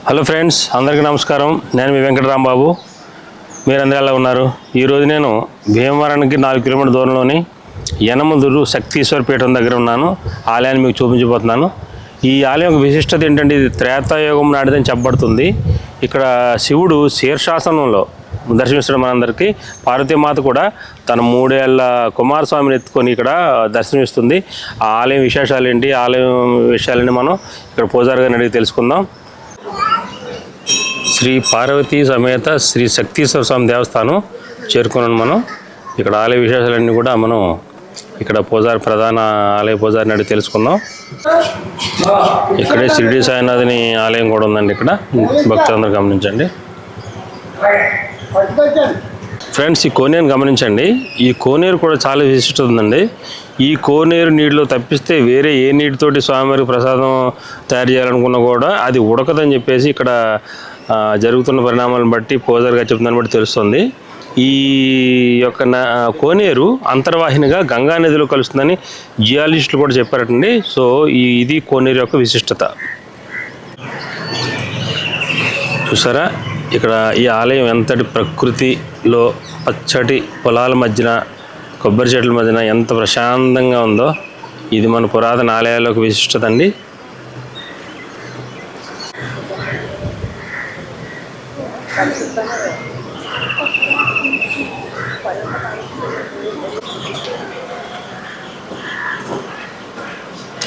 Hello friends, అందరికీ నమస్కారం. నేను మీ వెంకటరాంబాబు. మీరందరూ ఎలా ఉన్నారు? ఈరోజు నేను భీమవరానికి 4 కిలోమీటర్ల దూరంలోని యనమదురు శక్తీశ్వర పీఠం దగ్గర ఉన్నాను. ఆలయాన్ని మీకు చూపించబోతున్నాను. ఈ ఆలయం విశిష్టత ఏంటంటే, ఇది త్రేతాయుగం నాటిదని చెప్పబడుతుంది. ఇక్కడ శివుడు శీర్షాసనంలో దర్శనమిస్తాడు మనందరికీ. పార్వతీమాత కూడా తన 3 ఏళ్ల కుమారస్వామిని ఎత్తుకొని ఇక్కడ దర్శనమిస్తుంది. ఆ ఆలయం విశేషాలు ఏంటి, ఆలయం విషయాలని మనం ఇక్కడ పూజారి గారిని అడిగి తెలుసుకుందాం. శ్రీ పార్వతీ సమేత శ్రీ శక్తీశ్వర స్వామి దేవస్థానం చేరుకున్నాను మనం. ఇక్కడ ఆలయ విశేషాలన్నీ కూడా మనం ఇక్కడ ప్రధాన ఆలయ పూజారిని అడిగి తెలుసుకుందాం. ఇక్కడే షిరిడి సాయినాథుని ఆలయం కూడా ఉందండి. ఇక్కడ భక్తులందరూ గమనించండి. ఫ్రెండ్స్, ఈ కోనేరుని గమనించండి. ఈ కోనేరు కూడా చాలా విశిష్టత ఉందండి. ఈ కోనేరు నీటిలో తప్పిస్తే వేరే ఏ నీటితోటి స్వామివారికి ప్రసాదం తయారు చేయాలనుకున్నా కూడా అది ఉడకదని చెప్పేసి ఇక్కడ జరుగుతున్న పరిణామాలను బట్టి పూజారిగా చెప్తుందని బట్టి తెలుస్తుంది. ఈ యొక్క కోనేరు అంతర్వాహినిగా గంగా నదిలో కలుస్తుందని జియాలజిస్టులు కూడా చెప్పారటండి. సో ఇది కోనేరు యొక్క విశిష్టత. చూసారా, ఇక్కడ ఈ ఆలయం ఎంతటి ప్రకృతిలో పచ్చటి పొలాల మధ్యన కొబ్బరి చెట్ల మధ్యన ఎంత ప్రశాంతంగా ఉందో. ఇది మన పురాతన ఆలయాలకు విశిష్టత అండి.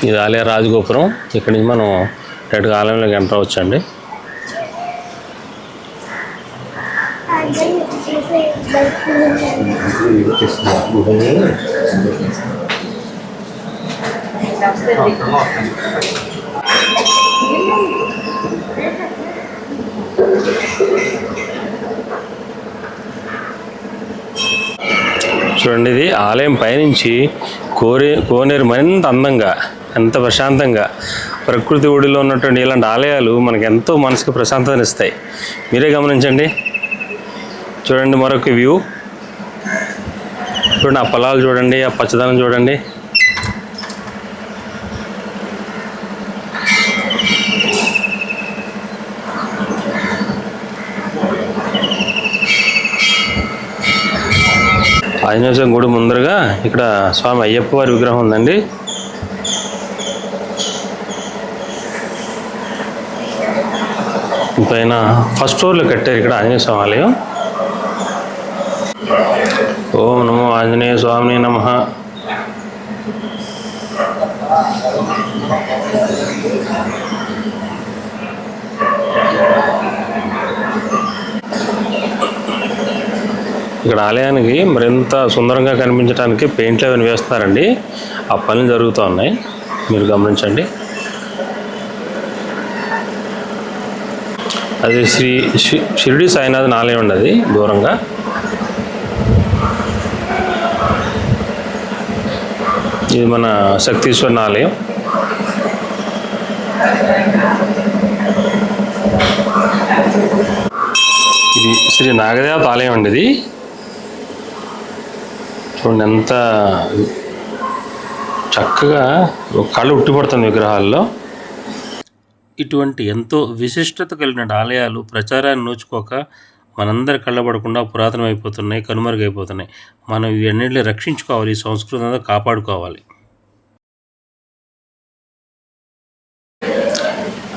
ఇది ఆలయ రాజగోపురం. ఇక్కడి నుంచి మనం డైరెక్ట్గా ఆలయంలోకి ఎంటర్ అవ్వచ్చండి. చూడండి, ఇది ఆలయం పైనుంచి కోనేరు మరింత అందంగా, ఎంత ప్రశాంతంగా, ప్రకృతి ఒడిలో ఉన్నటువంటి ఇలాంటి ఆలయాలు మనకు ఎంతో మనసుకు ప్రశాంతతను ఇస్తాయి. మీరే గమనించండి. చూడండి, మరొక వ్యూ చూడండి. ఆ పొలాలు చూడండి, ఆ పచ్చదనం చూడండి. ఆంజనేయ స్వామి గుడి ముందరగా ఇక్కడ స్వామి అయ్యప్ప వారి విగ్రహం ఉందండి. పైన ఫస్ట్ ఫ్లోర్లో కట్టారు ఇక్కడ ఆంజనేయ స్వామి ఆలయం. ఓం నమో ఆంజనేయ స్వామి నమః. ఇక్కడ ఆలయానికి మరింత సుందరంగా కనిపించడానికి పెయింట్లు అవన్నీ వేస్తున్నారండి. ఆ పనులు జరుగుతూ ఉన్నాయి, మీరు గమనించండి. అది షిరిడి సాయినాథన్ ఆలయం అండి. అది దూరంగా ఇది మన శక్తీశ్వరన్ ఆలయం. ఇది శ్రీ నాగదేవత ఆలయం అండి. ఇది చూడండి, ఎంత చక్కగా కళ్ళు ఉట్టిపడుతుంది విగ్రహాల్లో. ఇటువంటి ఎంతో విశిష్టత కలిగిన ఆలయాలు ప్రచారాన్ని నోచుకోక మనందరి కళ్ళబడకుండా పురాతనమైపోతున్నాయి, కనుమరుగైపోతున్నాయి. మనం ఇవన్నిటిని రక్షించుకోవాలి, ఈ సంస్కృతి అంతా కాపాడుకోవాలి.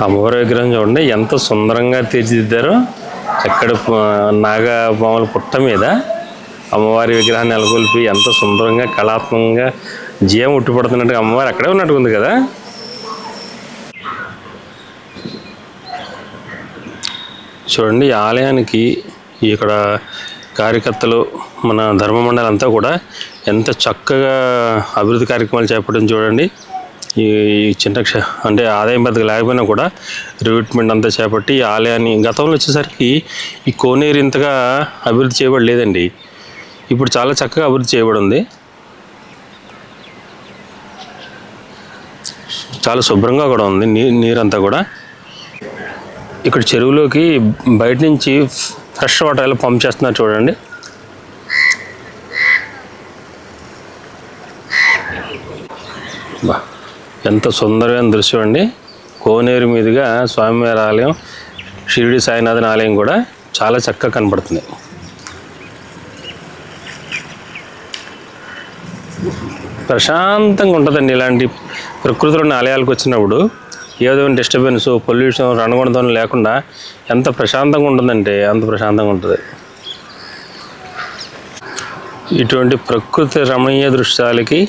అమ్మవారి విగ్రహం చూడండి, ఎంత సుందరంగా తీర్చిదిద్దారో. ఎక్కడ నాగపాముల పుట్ట మీద అమ్మవారి విగ్రహాన్ని నెలకొల్పి ఎంత సుందరంగా కళాత్మకంగా జీవం ఉట్టిపడుతున్నట్టుగా అమ్మవారు అక్కడే ఉన్నట్టుగా ఉంది కదా. చూడండి, ఆలయానికి ఇక్కడ కార్యకర్తలు, మన ధర్మమండలి అంతా కూడా ఎంత చక్కగా అభివృద్ధి కార్యక్రమాలు చేపట్టడం చూడండి. ఈ చిన్న అంటే ఆదాయం పెద్దగా లేకపోయినా కూడా రివిట్మెంట్ అంతా చేపట్టి ఈ ఆలయాన్ని, గతంలో వచ్చేసరికి ఈ కోనేరు ఇంతగా అభివృద్ధి చేయబడలేదండి. ఇప్పుడు చాలా చక్కగా అభివృద్ధి చేయబడి ఉంది. చాలా శుభ్రంగా కూడా ఉంది నీరంతా కూడా. ఇక్కడ చెరువులోకి బయట నుంచి ఫ్రెష్ వాటర్ ఎలా పంప్ చేస్తున్నారు చూడండి. ఎంత సుందరమైన దృశ్యం అండి. కోనేరు మీదుగా స్వామివారి ఆలయం షిరిడి సాయినాథన్ ఆలయం కూడా చాలా చక్కగా కనపడుతుంది. ప్రశాంతంగా ఉంటుందండి. ఇలాంటి ప్రకృతిలోని ఆలయాలకు వచ్చినప్పుడు ఏదో డిస్టర్బెన్స్, పొల్యూషన్, రణగొండతనం లేకుండా ఎంత ప్రశాంతంగా ఉంటుందంటే అంత ప్రశాంతంగా ఉంటుంది. ఇటువంటి ప్రకృతి రమణీయ దృశ్యాలకి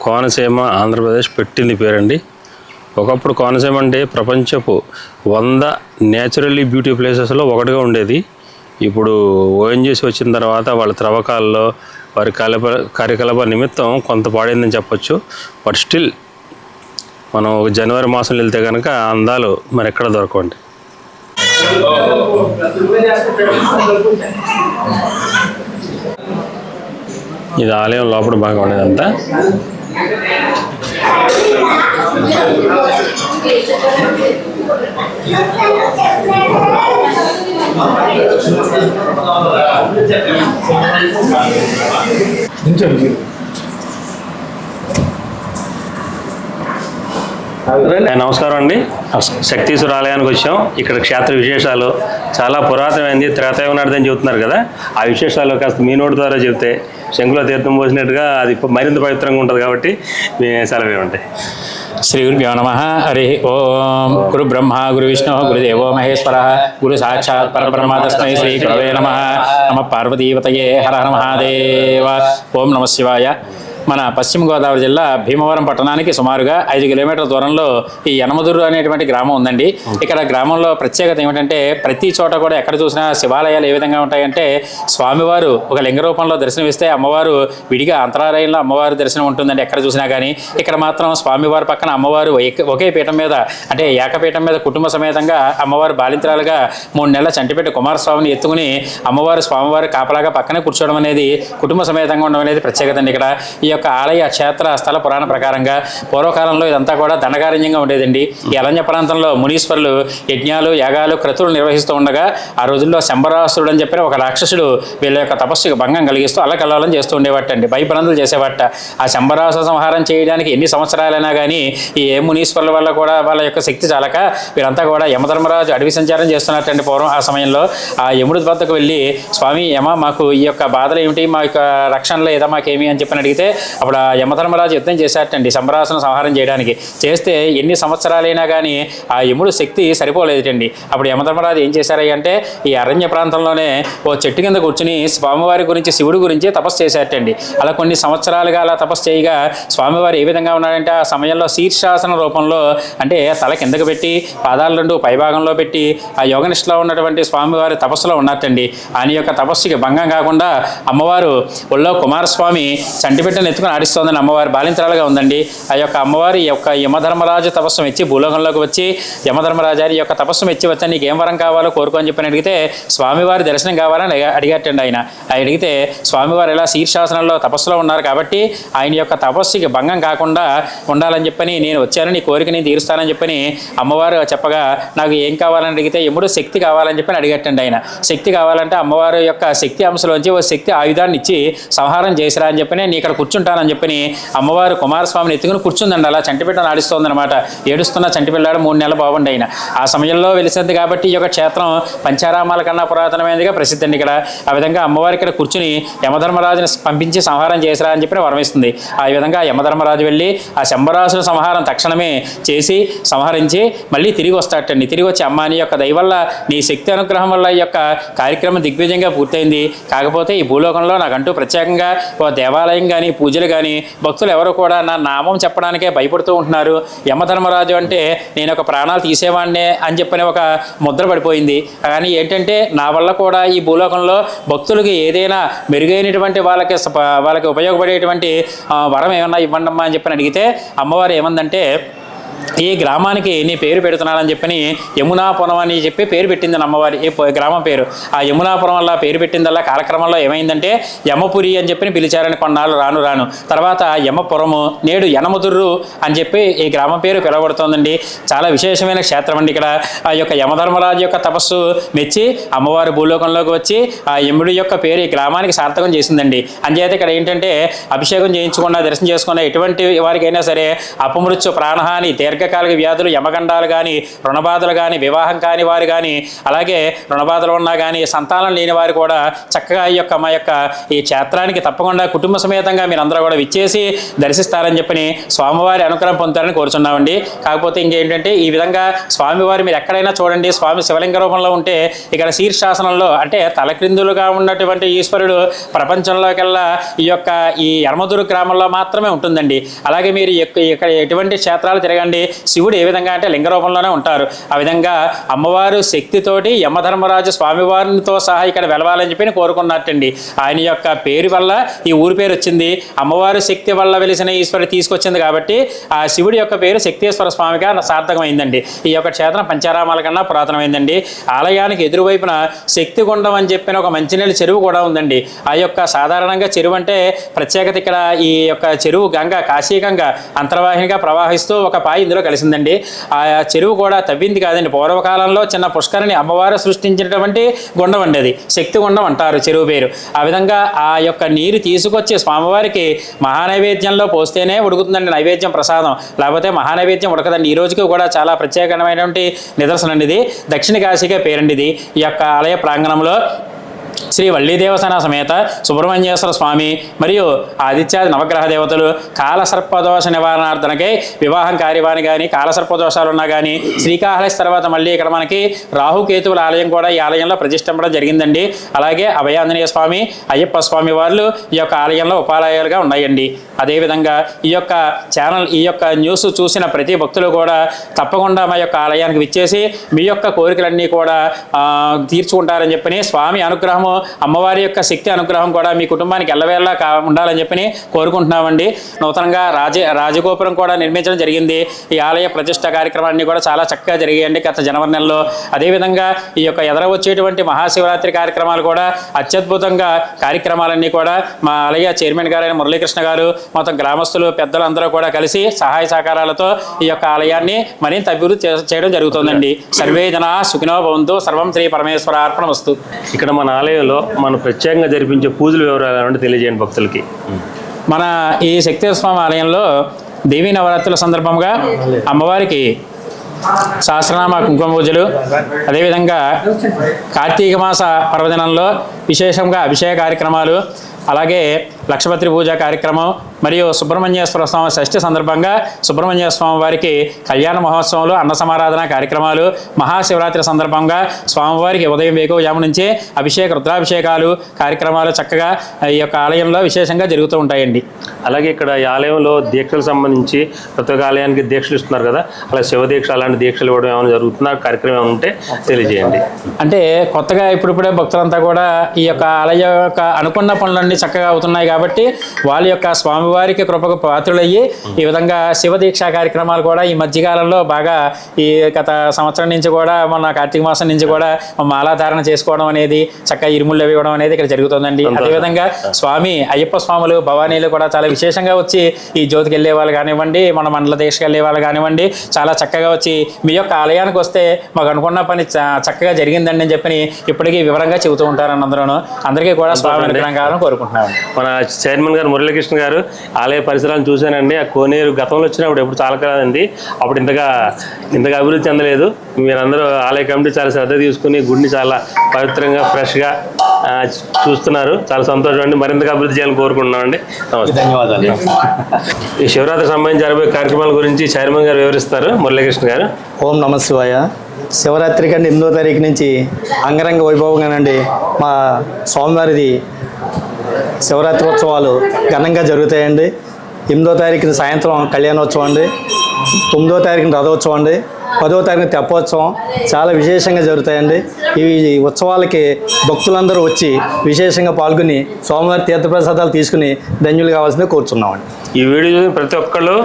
కోనసీమ ఆంధ్రప్రదేశ్ పెట్టింది పేరండి. ఒకప్పుడు కోనసీమ అంటే ప్రపంచపు 100 నేచురల్లీ బ్యూటీ ప్లేసెస్లో ఒకటిగా ఉండేది. ఇప్పుడు ఓఎన్జీసీ వచ్చిన తర్వాత వాళ్ళ త్రవ్వకాల్లో వారి కార్యకలాప నిమిత్తం కొంత పాడైందని చెప్పొచ్చు. బట్ స్టిల్ మనం జనవరి మాసంలో వెళ్తే కనుక అందాలు మరి ఎక్కడ దొరకండి. ఇది ఆలయం లోపల బాగా ఉండేదంతా. నమస్కారం అండి. శక్తీశ్వర ఆలయానికి వచ్చాం. ఇక్కడ క్షేత్ర విశేషాలు చాలా పురాతనమైంది, త్రేతాయుగనాటిదని చెబుతున్నారు కదా. ఆ విశేషాలు కాస్త మీ నోటి ద్వారా చెప్తే శంకులో తీర్థం పోసినట్టుగా అది మరింత పవిత్రంగా ఉంటుంది కాబట్టి మీ సెలవే ఉంటాయి. శ్రీ గురుభ్యో నమః. హరి ఓం. గురు బ్రహ్మ గురు విష్ణు గురుదేవో మహేశ్వర గురు సాక్షాత్ పరబ్రహ్మ తస్మై శ్రీ గురవే నమః. నమ పార్వతీపతయే హర హర మహాదేవ. ఓం నమ శివాయ. మన పశ్చిమ గోదావరి జిల్లా భీమవరం పట్టణానికి సుమారుగా 5 కిలోమీటర్ల దూరంలో ఈ యనమదుర్రు అనేటువంటి గ్రామం ఉందండి. ఇక్కడ గ్రామంలో ప్రత్యేకత ఏమిటంటే ప్రతి చోట కూడా ఎక్కడ చూసినా శివాలయాలు ఏ విధంగా ఉంటాయంటే స్వామివారు ఒక లింగ రూపంలో దర్శనమిస్తే అమ్మవారు విడిగా అంతరాలయంలో అమ్మవారి దర్శనం ఉంటుందండి ఎక్కడ చూసినా కానీ. ఇక్కడ మాత్రం స్వామివారి పక్కన అమ్మవారు ఒకే పీఠం మీద అంటే ఏకపీఠం మీద కుటుంబ సమేతంగా అమ్మవారు బాలింతరాలుగా 3 నెలల చంటిపెట్టి కుమారస్వామిని ఎత్తుకుని అమ్మవారు స్వామివారి కాపలాగా పక్కనే కూర్చోవడం అనేది కుటుంబ సమేతంగా ఉండడం అనేది ప్రత్యేకత అండి. ఇక్కడ ఈ యొక్క ఆలయ క్షేత్ర స్థల పురాణ ప్రకారంగా పూర్వకాలంలో ఇదంతా కూడా దండకారణ్యంగా ఉండేదండి. ఈ అరణ్య ప్రాంతంలో మునీశ్వరులు యజ్ఞాలు, యాగాలు, క్రతువులు నిర్వహిస్తూ ఉండగా ఆ రోజుల్లో శంబరాసురుడు అని చెప్పిన ఒక రాక్షసుడు వీళ్ళ యొక్క తపస్సుకు భంగం కలిగిస్తూ అల్లకల్లోలం చేస్తూ ఉండేవాటండి. భయప్రాంతులు చేసేవాట. ఆ శంబరాసు సంహారం చేయడానికి ఎన్ని సంవత్సరాలైనా కానీ ఈ ఏ మునీశ్వరుల వల్ల కూడా వాళ్ళ యొక్క శక్తి చాలక వీరంతా కూడా యమధర్మరాజు అడవి సంచారం చేస్తున్నట్టండి. పూర్వం ఆ సమయంలో ఆ యముడి వద్దకు వెళ్ళి స్వామి యమ మాకు ఈ యొక్క బాధలు ఏమిటి, మా యొక్క రక్షణ లేదా మాకేమి అని చెప్పని అడిగితే అప్పుడు ఆ యమధర్మరాజు యుద్ధం చేశాటండి శంబరాసును సంహారం చేయడానికి. చేస్తే ఎన్ని సంవత్సరాలైనా కానీ ఆ యముడు శక్తి సరిపోలేదండి. అప్పుడు యమధర్మరాజు ఏం చేశారంటే ఈ అరణ్య ప్రాంతంలోనే ఓ చెట్టు కింద కూర్చుని స్వామివారి గురించి, శివుడి గురించి తపస్సు చేశాటండి. అలా కొన్ని సంవత్సరాలుగా అలా తపస్సు చేయగా స్వామివారు ఏ విధంగా ఉన్నాడంటే ఆ సమయంలో శీర్షాసన రూపంలో అంటే తల కిందకు పెట్టి పాదాలు 2 పైభాగంలో పెట్టి ఆ యోగనిష్టలో ఉన్నటువంటి స్వామివారి తపస్సులో ఉన్నట్టండి. ఆయన యొక్క తపస్సుకి భంగం కాకుండా అమ్మవారు ఒళ్ళో కుమారస్వామి చంటిపెట్టని ఎత్తుకుని ఆడిస్తోందని అమ్మవారి బాలింతరాలుగా ఉందండి. ఆ యొక్క అమ్మవారి యొక్క యమధర్మరాజు తపస్సు మెచ్చి భూలోకంలోకి వచ్చి యమధర్మరాజారి యొక్క తపస్సు మెచ్చి వచ్చి నీకు ఏం వరం కావాలో కోరుకో అని చెప్పని అడిగితే స్వామివారి దర్శనం కావాలని అడిగట్టండి. ఆయన అడిగితే స్వామివారు ఇలా శీర్షాసనంలో తపస్సులో ఉన్నారు కాబట్టి ఆయన యొక్క తపస్సుకి భంగం కాకుండా ఉండాలని చెప్పని నేను వచ్చాను, నీ కోరిక నేను తీరుస్తానని చెప్పని అమ్మవారు చెప్పగా నాకు ఏం కావాలని అడిగితే యముడు శక్తి కావాలని చెప్పని అడిగట్టండి. ఆయన శక్తి కావాలంటే అమ్మవారి యొక్క శక్తి అంశలోంచి ఓ శక్తి ఆయుధాన్ని ఇచ్చి సంహారం చేసిరా అని చెప్పని నీ ఇక్కడ కూర్చుంటానని చెప్పని అమ్మవారు కుమారస్వామిని ఎత్తుకుని కూర్చుందండి. అలా చంటిపిల్లని ఆడిస్తోందనమాట. ఏడుస్తున్న చంటిపిల్లాడు 3 నెలలు బాగుండి ఆయన ఆ సమయంలో వెలిసింది కాబట్టి ఈ యొక్క క్షేత్రం పంచారామాల కన్నా పురాతనమైనదిగా ప్రసిద్ధి అండి. ఇక్కడ ఆ విధంగా అమ్మవారి ఇక్కడ కూర్చుని యమధర్మరాజుని పంపించి సంహారం చేసిరా అని చెప్పి వరమిస్తుంది. ఆ విధంగా యమధర్మరాజు వెళ్ళి ఆ శంబరాసుల సంహారం తక్షణమే చేసి సంహరించి మళ్ళీ తిరిగి వస్తాటండి. తిరిగి వచ్చి అమ్మ నీ యొక్క దయ వల్ల నీ శక్తి అనుగ్రహం వల్ల ఈ యొక్క కార్యక్రమం దిగ్విజయంగా పూర్తయింది. కాకపోతే ఈ భూలోకంలో నాకంటూ ప్రత్యేకంగా ఓ దేవాలయం కానీ పూజలు కానీ భక్తులు ఎవరు కూడా నా నామం చెప్పడానికే భయపడుతూ ఉంటున్నారు. యమధర్మరాజు అంటే నేను ఒక ప్రాణాలు తీసేవాడినే అని చెప్పని ఒక ముద్ర పడిపోయింది. కానీ ఏంటంటే నా వల్ల కూడా ఈ భూలోకంలో భక్తులకి ఏదైనా మెరుగైనటువంటి వాళ్ళకి ఉపయోగపడేటువంటి వరం ఏమన్నా ఇవ్వండమ్మా అని చెప్పని అడిగితే అమ్మవారు ఏమందంటే ఈ గ్రామానికి నీ పేరు పెడుతున్నానని చెప్పని యమునాపురం అని చెప్పి పేరు పెట్టింది అమ్మవారి గ్రామం పేరు. ఆ యమునాపురం వల్ల పేరు పెట్టిందల్లా కాలక్రమంలో ఏమైందంటే యమపురి అని చెప్పి పిలిచారని కొన్నాళ్ళు రాను తర్వాత యమపురము నేడు యనమదుర్రు అని చెప్పి ఈ గ్రామం పేరు పిలువబడుతోందండి. చాలా విశేషమైన క్షేత్రం అండి. ఇక్కడ ఆ యొక్క యమధర్మరాజు యొక్క తపస్సు మెచ్చి అమ్మవారి భూలోకంలోకి వచ్చి ఆ యముడి యొక్క పేరు ఈ గ్రామానికి సార్థకం చేసిందండి. అంచేత ఇక్కడ ఏంటంటే అభిషేకం చేయించుకున్న దర్శనం చేసుకున్న ఎటువంటి వారికైనా సరే అపమృత్యు ప్రాణహాని దీర్ఘకాలిక వ్యాధులు, యమగండాలు కానీ, రుణబాధలు కానీ, వివాహం కాని వారు కానీ, అలాగే రుణబాధలు ఉన్నా కానీ సంతానం లేని వారు కూడా చక్కగా మా యొక్క ఈ క్షేత్రానికి తప్పకుండా కుటుంబ సమేతంగా మీరందరూ కూడా విచ్చేసి దర్శిస్తారని చెప్పని స్వామివారి అనుగ్రహం పొందుతారని కోరుచున్నామండి. కాకపోతే ఇంకేంటంటే ఈ విధంగా స్వామివారు మీరు ఎక్కడైనా చూడండి, స్వామి శివలింగ రూపంలో ఉంటే ఇక్కడ శీర్షాసనంలో అంటే తలక్రిందులుగా ఉన్నటువంటి ఈశ్వరుడు ప్రపంచంలోకెల్లా ఈ యనమదురు గ్రామంలో మాత్రమే ఉంటుందండి. అలాగే మీరు ఇక్కడ ఎటువంటి క్షేత్రాలు తిరగండి, శివుడు ఏ విధంగా అంటే లింగ రూపంలోనే ఉంటారు. ఆ విధంగా అమ్మవారు శక్తితోటి యమధర్మరాజు స్వామివారితో సహా ఇక్కడ వెలవాలని చెప్పి కోరుకున్నట్టండి. ఆయన యొక్క పేరు వల్ల ఈ ఊరి పేరు వచ్చింది. అమ్మవారు శక్తి వల్ల వెలిసిన ఈశ్వరుడు తీసుకొచ్చింది కాబట్టి ఆ శివుడి యొక్క పేరు శక్తేశ్వర స్వామిగా సార్థకమైందండి. ఈ యొక్క క్షేత్రం పంచారామాల కన్నా పురాతనమైందండి. ఆలయానికి ఎదురువైపున శక్తిగుండం అని చెప్పిన ఒక మంచినీళ్ళ చెరువు కూడా ఉందండి. ఆ యొక్క సాధారణంగా చెరువు అంటే ప్రత్యేకత ఇక్కడ ఈ యొక్క చెరువు గంగ, కాశీగంగ అంతర్వాహినిగా ప్రవహిస్తూ ఒక పాయి ఇందులో కలిసిందండి. ఆ చెరువు కూడా తవ్వింది కాదండి. పూర్వకాలంలో చిన్న పుష్కరిని అమ్మవారు సృష్టించినటువంటి గుండం అండి, అది శక్తి గుండం అంటారు చెరువు పేరు. ఆ విధంగా ఆ యొక్క నీరు తీసుకొచ్చి స్వామివారికి మహానైవేద్యంలో పోస్తేనే ఉడుకుతుందండి నైవేద్యం ప్రసాదం, లేకపోతే మహానైవేద్యం ఉడకదండి. ఈ రోజుకి కూడా చాలా ప్రత్యేకమైనటువంటి నిదర్శనం అండి ఇది. దక్షిణ కాశీగా పేరండి ఇది. ఈ యొక్క ఆలయ ప్రాంగణంలో శ్రీ వల్లీదేవసేన సమేత సుబ్రహ్మణ్యేశ్వర స్వామి మరియు ఆదిత్యాది నవగ్రహ దేవతలు కాలసర్పదోష నివారణార్థనకై వివాహం కార్యవాణి కానీ కాలసర్పదోషాలు ఉన్నా కానీ శ్రీకాళహస్తి తర్వాత మళ్ళీ ఇక్కడ మనకి రాహుకేతువుల ఆలయం కూడా ఈ ఆలయంలో ప్రతిష్ఠించడం జరిగిందండి. అలాగే అభయాంజనేయ స్వామి, అయ్యప్ప స్వామి వారు ఈ యొక్క ఆలయంలో ఉపాలయాలుగా ఉన్నాయండి. అదేవిధంగా ఈ యొక్క ఛానల్, ఈ యొక్క న్యూస్ చూసిన ప్రతి భక్తులు కూడా తప్పకుండా మా యొక్క ఆలయానికి విచ్చేసి మీ యొక్క కోరికలన్నీ కూడా తీర్చుకుంటారని చెప్పని స్వామి అనుగ్రహము, అమ్మవారి యొక్క శక్తి అనుగ్రహం కూడా మీ కుటుంబానికి ఎల్లవేళలా ఉండాలని చెప్పని కోరుకుంటున్నామండి. నూతనంగా రాజగోపురం కూడా నిర్మించడం జరిగింది. ఈ ఆలయ ప్రతిష్ట కార్యక్రమాన్ని కూడా చాలా చక్కగా జరిగాయండి గత జనవరి నెలలో. అదేవిధంగా ఈ యొక్క ఎదర వచ్చేటువంటి మహాశివరాత్రి కార్యక్రమాలు కూడా అత్యద్భుతంగా కార్యక్రమాలన్నీ కూడా మా ఆలయ చైర్మన్ గారైన మురళీకృష్ణ గారు, మొత్తం గ్రామస్తులు పెద్దలు అందరూ కూడా కలిసి సహాయ సహకారాలతో ఈ యొక్క ఆలయాన్ని మరింత అభివృద్ధి చేయడం జరుగుతుందండి. సర్వే జనా సుఖినో భవంతు. సర్వం శ్రీ పరమేశ్వరార్పణమస్తు. ఇక్కడ మన ఆలయంలో మనం ప్రత్యేకంగా జరిపించే పూజల వివరాలు తెలియజేయండి భక్తులకి. మన ఈ శక్తేశ్వర స్వామి ఆలయంలో దేవీ నవరాత్రుల సందర్భంగా అమ్మవారికి సహస్రనామ కుంకుమ పూజలు, అదేవిధంగా కార్తీక మాస పర్వదినంలో విశేషంగా అభిషేక కార్యక్రమాలు, అలాగే లక్షపత్రి పూజ కార్యక్రమం మరియు సుబ్రహ్మణ్యేశ్వర స్వామి షష్ఠి సందర్భంగా సుబ్రహ్మణ్య స్వామి వారికి కళ్యాణ మహోత్సవాలు, అన్న సమారాధన కార్యక్రమాలు, మహాశివరాత్రి సందర్భంగా స్వామివారికి ఉదయం వేకువజాము నుంచి అభిషేక రుద్రాభిషేకాలు కార్యక్రమాలు చక్కగా ఈ యొక్క ఆలయంలో విశేషంగా జరుగుతూ ఉంటాయండి. అలాగే ఇక్కడ ఈ ఆలయంలో దీక్షలకు సంబంధించి ప్రతి ఒక్క ఆలయానికి దీక్షలు ఇస్తున్నారు కదా, అలా శివదీక్ష అలాంటి దీక్షలు ఇవ్వడం ఏమైనా జరుగుతున్నా కార్యక్రమం ఏమైనా ఉంటే తెలియజేయండి. అంటే కొత్తగా ఇప్పుడిప్పుడే భక్తులంతా కూడా ఈ యొక్క ఆలయం యొక్క అనుకున్న పనులన్నీ చక్కగా అవుతున్నాయి కాబట్టి వాళ్ళ యొక్క స్వామివారికి కృపకు పాత్రులయ్యి ఈ విధంగా శివదీక్ష కార్యక్రమాలు కూడా ఈ మధ్యకాలంలో బాగా ఈ గత సంవత్సరం నుంచి కూడా మొన్న కార్తీక మాసం నుంచి కూడా మాలాధారణ చేసుకోవడం అనేది, చక్కగా ఇరుముళ్ళు ఇవ్వడం అనేది ఇక్కడ జరుగుతుందండి. అదేవిధంగా స్వామి అయ్యప్ప స్వాములు, భవానీలు కూడా చాలా విశేషంగా వచ్చి ఈ జ్యోతికి వెళ్ళే వాళ్ళు కానివ్వండి, మన మండల దీక్షకి వెళ్ళే వాళ్ళు కానివ్వండి, చాలా చక్కగా వచ్చి మీ యొక్క ఆలయానికి వస్తే మాకు అనుకున్న పని చక్కగా జరిగిందండి అని చెప్పి ఇప్పటికీ వివరంగా చెబుతూ ఉంటారని అందరికీ కూడా స్వామి అనుగ్రహం కోరుకుంటున్నాను. మన చైర్మన్ గారు మురళీకృష్ణ గారు ఆలయ పరిసరాలను చూశానండి. ఆ కోనేరు గతంలో వచ్చినప్పుడు ఎప్పుడు చాలా కాదండి, అప్పుడు ఇంతగా అభివృద్ధి చెందలేదు. మీరందరూ ఆలయ కమిటీ చాలా శ్రద్ధ తీసుకుని గుడిని చాలా పవిత్రంగా ఫ్రెష్గా చూస్తున్నారు. చాలా సంతోషం అండి. మరింతగా అభివృద్ధి చేయాలని కోరుకుంటున్నామండి. నమస్తే, ధన్యవాదాలు. ఈ శివరాత్రి సంబంధించి జరగబోయే కార్యక్రమాల గురించి చైర్మన్ గారు వివరిస్తారు. మురళీకృష్ణ గారు. ఓం నమ శివాయ. శివరాత్రి కంటే 8వ తారీఖు నుంచి అంగరంగ వైభవంగానండి మా స్వామివారిది శివరాత్రి ఉత్సవాలు ఘనంగా జరుగుతాయండి. 8వ తారీఖున సాయంత్రం కళ్యాణోత్సవం అండి, 9వ తారీఖున రథోత్సవం అండి, 10వ తారీఖున తెప్పోత్సవం చాలా విశేషంగా జరుగుతాయండి. ఈ ఉత్సవాలకి భక్తులందరూ వచ్చి విశేషంగా పాల్గొని స్వామివారి తీర్థప్రసాదాలు తీసుకుని ధన్యులు కావాల్సిందే కోరుచున్నామండి. ఈ వీడియో చూసి ప్రతి ఒక్కళ్ళు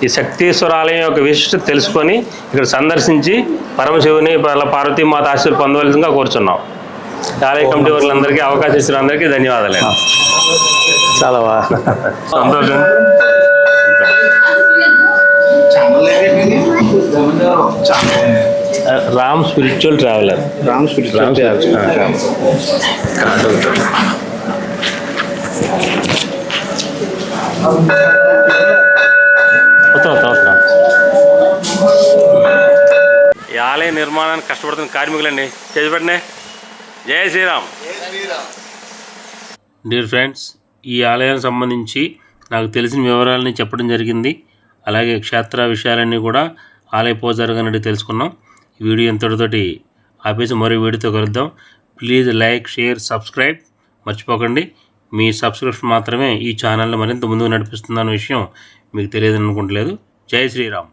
ఈ శక్తేశ్వర ఆలయం యొక్క విశిష్టత తెలుసుకొని ఇక్కడ సందర్శించి పరమశివుని పార్వతీమాత ఆశీస్సులు పొందవలసిందిగా కోరుచున్నాం. ఆలయ కమిటీ వాళ్ళందరికీ అవకాశం ఇచ్చిన అందరికీ ధన్యవాదాలు. చాలా సంతోషం. Ram spiritual traveller. వస్తాం. ఆలయ నిర్మాణానికి కష్టపడుతున్న కార్మికులండి. చేసిపెట్టనే. జై శ్రీరామ్. డియర్ ఫ్రెండ్స్, ఈ ఆలయానికి సంబంధించి నాకు తెలిసిన వివరాలని చెప్పడం జరిగింది. అలాగే క్షేత్ర విషయాలన్నీ కూడా ఆలయ పూజారి గారిని తెలుసుకున్నాం. ఈ వీడియో ఇంతటితోటి ఆపేసి మరో వీడియోతో కలుద్దాం. ప్లీజ్ లైక్, షేర్, సబ్స్క్రైబ్ మర్చిపోకండి. మీ సబ్స్క్రిప్షన్ మాత్రమే ఈ ఛానల్ని మరింత ముందుకు నడిపిస్తుందన్న విషయం మీకు తెలియదు అనుకుంటలేదు. జై శ్రీరామ్.